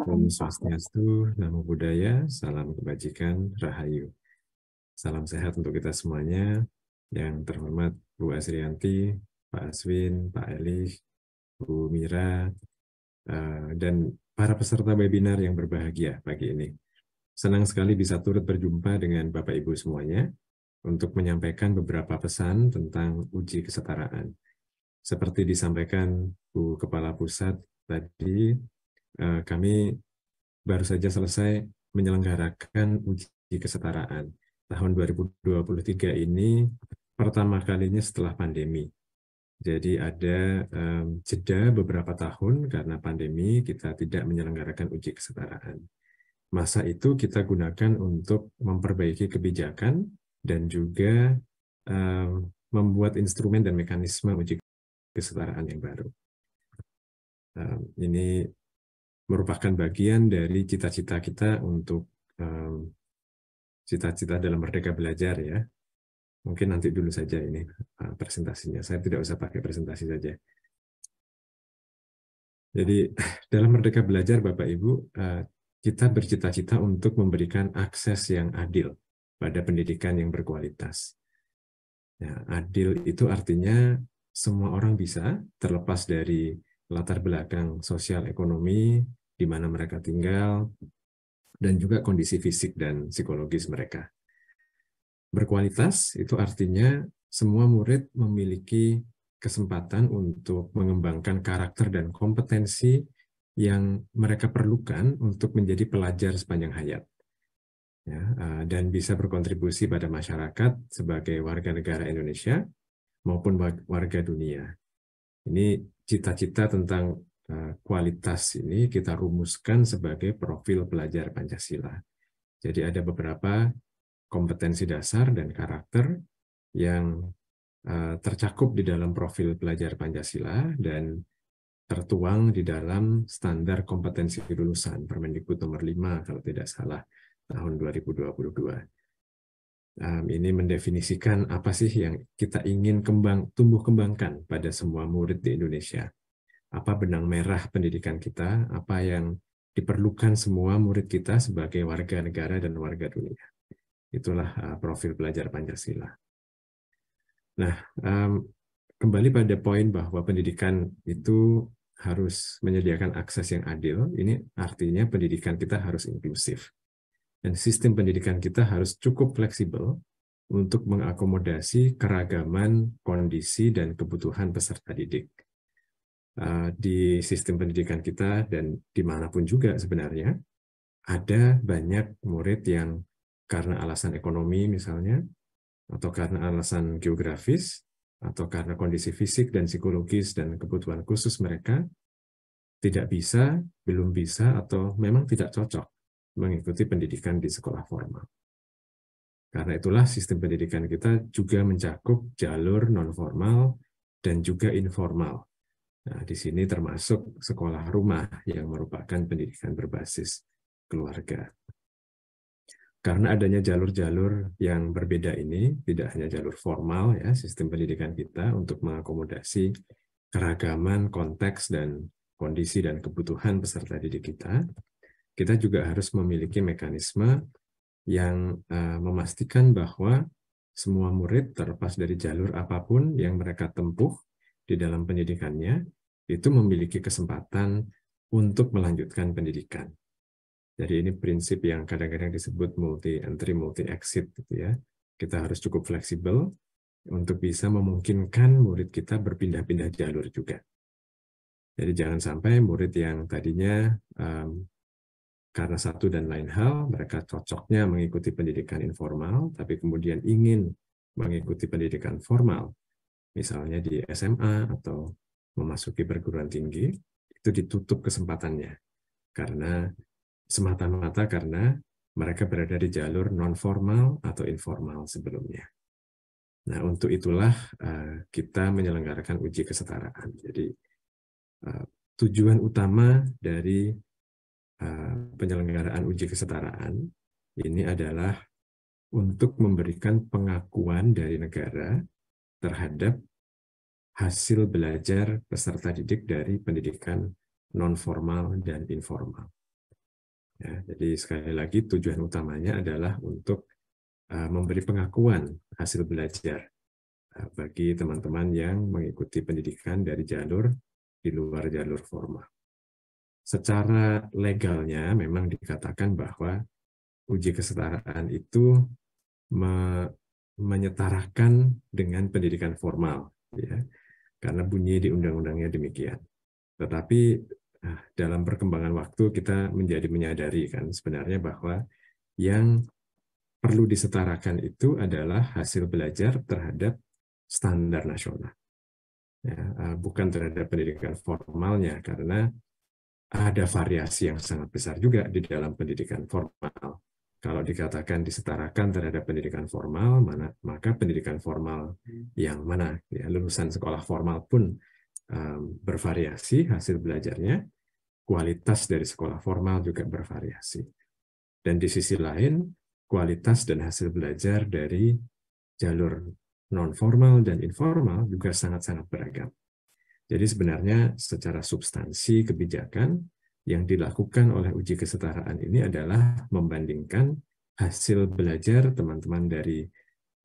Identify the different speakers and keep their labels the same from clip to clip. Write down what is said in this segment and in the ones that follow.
Speaker 1: Om Swastiastu, Namo Buddhaya, salam kebajikan, Rahayu. Salam sehat untuk kita semuanya. Yang terhormat Bu Asrianti, Pak Aswin, Pak Elih, Bu Mira, dan para peserta webinar yang berbahagia pagi ini. Senang sekali bisa turut berjumpa dengan Bapak Ibu semuanya untuk menyampaikan beberapa pesan tentang uji kesetaraan. Seperti disampaikan Bu Kepala Pusat tadi, kami baru saja selesai menyelenggarakan uji kesetaraan. Tahun 2023 ini pertama kalinya setelah pandemi. Jadi ada jeda beberapa tahun karena pandemi kita tidak menyelenggarakan uji kesetaraan. Masa itu kita gunakan untuk memperbaiki kebijakan dan juga membuat instrumen dan mekanisme uji kesetaraan yang baru. Ini merupakan bagian dari cita-cita kita untuk cita-cita dalam Merdeka Belajar ya. Mungkin nanti dulu saja ini presentasinya. Saya tidak usah pakai presentasi saja. Jadi dalam Merdeka Belajar Bapak Ibu, kita bercita-cita untuk memberikan akses yang adil pada pendidikan yang berkualitas. Ya, adil itu artinya semua orang bisa, terlepas dari latar belakang sosial ekonomi, di mana mereka tinggal, dan juga kondisi fisik dan psikologis mereka. Berkualitas itu artinya semua murid memiliki kesempatan untuk mengembangkan karakter dan kompetensi yang mereka perlukan untuk menjadi pelajar sepanjang hayat. Ya, dan bisa berkontribusi pada masyarakat sebagai warga negara Indonesia maupun warga dunia. Ini cita-cita tentang kualitas ini kita rumuskan sebagai profil pelajar Pancasila. Jadi ada beberapa kompetensi dasar dan karakter yang tercakup di dalam profil pelajar Pancasila dan tertuang di dalam standar kompetensi lulusan Permendikbud nomor 5 kalau tidak salah tahun 2022. Ini mendefinisikan apa sih yang kita ingin tumbuh kembangkan pada semua murid di Indonesia. Apa benang merah pendidikan kita, apa yang diperlukan semua murid kita sebagai warga negara dan warga dunia. Itulah profil pelajar Pancasila. Nah, kembali pada poin bahwa pendidikan itu harus menyediakan akses yang adil. Ini artinya pendidikan kita harus inklusif. Dan sistem pendidikan kita harus cukup fleksibel untuk mengakomodasi keragaman kondisi dan kebutuhan peserta didik. Di sistem pendidikan kita dan dimanapun juga sebenarnya, ada banyak murid yang karena alasan ekonomi misalnya, atau karena alasan geografis, atau karena kondisi fisik dan psikologis dan kebutuhan khusus mereka, tidak bisa, belum bisa, atau memang tidak cocok mengikuti pendidikan di sekolah formal. Karena itulah sistem pendidikan kita juga mencakup jalur non-formal dan juga informal. Nah, di sini termasuk sekolah rumah yang merupakan pendidikan berbasis keluarga. Karena adanya jalur-jalur yang berbeda ini, tidak hanya jalur formal ya, sistem pendidikan kita untuk mengakomodasi keragaman konteks dan kondisi dan kebutuhan peserta didik kita juga harus memiliki mekanisme yang memastikan bahwa semua murid terlepas dari jalur apapun yang mereka tempuh di dalam pendidikannya, itu memiliki kesempatan untuk melanjutkan pendidikan. Jadi ini prinsip yang kadang-kadang disebut multi-entry, multi-exit gitu ya. Kita harus cukup fleksibel untuk bisa memungkinkan murid kita berpindah-pindah jalur juga. Jadi jangan sampai murid yang tadinya karena satu dan lain hal, mereka cocoknya mengikuti pendidikan informal, tapi kemudian ingin mengikuti pendidikan formal, misalnya di SMA atau memasuki perguruan tinggi, itu ditutup kesempatannya. Karena semata-mata karena mereka berada di jalur non-formal atau informal sebelumnya. Nah, untuk itulah kita menyelenggarakan uji kesetaraan. Jadi, tujuan utama dari penyelenggaraan uji kesetaraan ini adalah untuk memberikan pengakuan dari negara terhadap hasil belajar peserta didik dari pendidikan non-formal dan informal. Ya, jadi sekali lagi tujuan utamanya adalah untuk memberi pengakuan hasil belajar bagi teman-teman yang mengikuti pendidikan dari jalur di luar jalur formal. Secara legalnya memang dikatakan bahwa uji kesetaraan itu menyetarakan dengan pendidikan formal, ya, karena bunyi di undang-undangnya demikian. Tetapi dalam perkembangan waktu kita menjadi menyadari kan sebenarnya bahwa yang perlu disetarakan itu adalah hasil belajar terhadap standar nasional, ya, bukan terhadap pendidikan formalnya, karena ada variasi yang sangat besar juga di dalam pendidikan formal. Kalau dikatakan disetarakan terhadap pendidikan formal, maka pendidikan formal yang mana, ya, lulusan sekolah formal pun bervariasi hasil belajarnya, kualitas dari sekolah formal juga bervariasi. Dan di sisi lain, kualitas dan hasil belajar dari jalur non-formal dan informal juga sangat-sangat beragam. Jadi sebenarnya secara substansi kebijakan yang dilakukan oleh uji kesetaraan ini adalah membandingkan hasil belajar teman-teman dari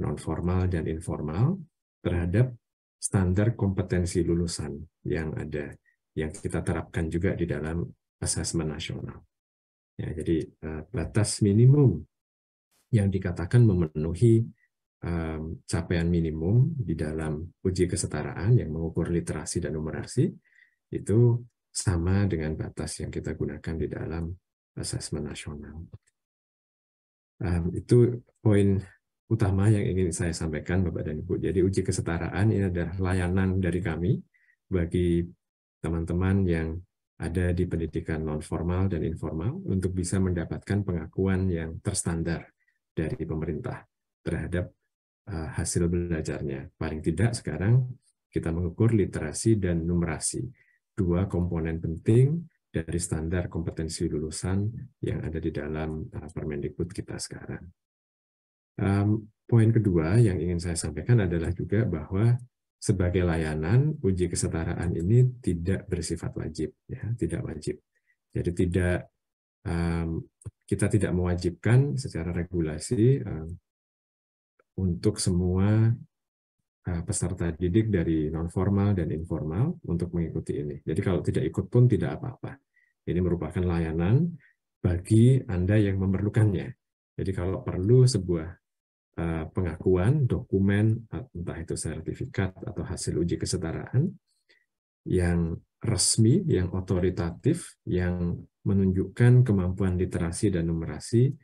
Speaker 1: non-formal dan informal terhadap standar kompetensi lulusan yang ada, yang kita terapkan juga di dalam asesmen nasional. Ya, jadi batas minimum yang dikatakan memenuhi capaian minimum di dalam uji kesetaraan yang mengukur literasi dan numerasi itu sama dengan batas yang kita gunakan di dalam asesmen nasional. Itu poin utama yang ingin saya sampaikan, Bapak dan Ibu. Jadi uji kesetaraan ini adalah layanan dari kami bagi teman-teman yang ada di pendidikan non-formal dan informal untuk bisa mendapatkan pengakuan yang terstandar dari pemerintah terhadap hasil belajarnya. Paling tidak sekarang kita mengukur literasi dan numerasi, dua komponen penting dari standar kompetensi lulusan yang ada di dalam Permendikbud kita sekarang. Poin kedua yang ingin saya sampaikan adalah juga bahwa sebagai layanan, uji kesetaraan ini tidak bersifat wajib, ya, tidak wajib. Jadi kita tidak mewajibkan secara regulasi untuk semua peserta didik dari non-formal dan informal untuk mengikuti ini. Jadi kalau tidak ikut pun tidak apa-apa. Ini merupakan layanan bagi Anda yang memerlukannya. Jadi kalau perlu sebuah pengakuan, dokumen, entah itu sertifikat atau hasil uji kesetaraan, yang resmi, yang otoritatif, yang menunjukkan kemampuan literasi dan numerasi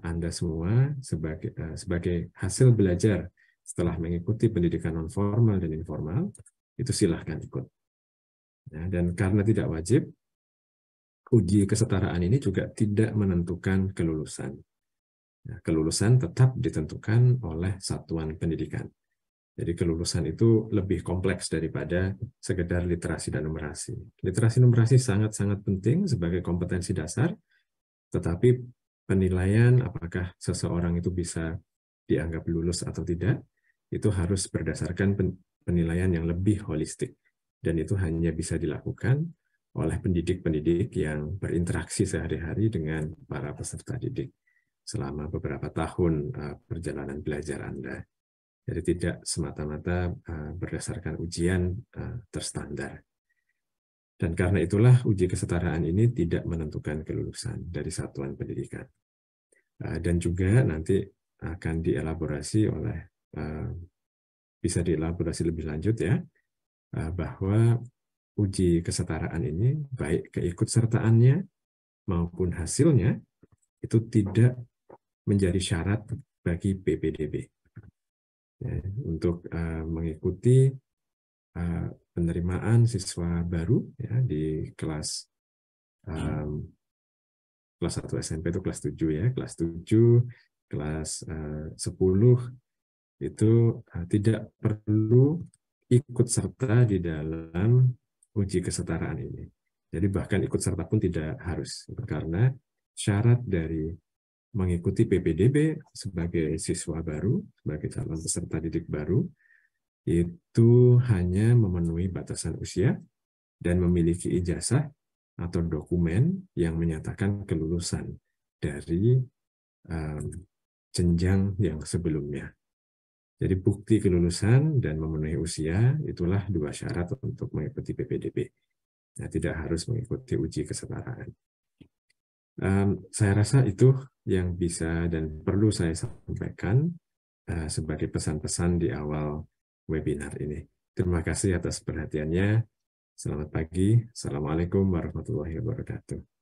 Speaker 1: Anda semua sebagai hasil belajar setelah mengikuti pendidikan non-formal dan informal, itu silahkan ikut. Ya, dan karena tidak wajib, uji kesetaraan ini juga tidak menentukan kelulusan. Ya, kelulusan tetap ditentukan oleh satuan pendidikan. Jadi kelulusan itu lebih kompleks daripada sekedar literasi dan numerasi. Literasi numerasi sangat-sangat penting sebagai kompetensi dasar, tetapi penilaian apakah seseorang itu bisa dianggap lulus atau tidak, itu harus berdasarkan penilaian yang lebih holistik. Dan itu hanya bisa dilakukan oleh pendidik-pendidik yang berinteraksi sehari-hari dengan para peserta didik selama beberapa tahun perjalanan belajar Anda. Jadi tidak semata-mata berdasarkan ujian terstandar. Dan karena itulah uji kesetaraan ini tidak menentukan kelulusan dari satuan pendidikan. Dan juga nanti akan dielaborasi oleh, bisa dielaborasi lebih lanjut ya, bahwa uji kesetaraan ini baik keikutsertaannya maupun hasilnya itu tidak menjadi syarat bagi PPDB. Ya, untuk mengikuti penerimaan siswa baru ya, di kelas 1 SMP itu kelas 7 ya, kelas 7, kelas 10 itu tidak perlu ikut serta di dalam uji kesetaraan ini. Jadi bahkan ikut serta pun tidak harus, karena syarat dari mengikuti PPDB sebagai siswa baru, sebagai calon peserta didik baru, itu hanya memenuhi batasan usia dan memiliki ijazah atau dokumen yang menyatakan kelulusan dari jenjang yang sebelumnya. Jadi bukti kelulusan dan memenuhi usia itulah dua syarat untuk mengikuti PPDB. Nah, tidak harus mengikuti uji kesetaraan. Saya rasa itu yang bisa dan perlu saya sampaikan sebagai pesan-pesan di awal webinar ini. Terima kasih atas perhatiannya. Selamat pagi. Assalamualaikum warahmatullahi wabarakatuh.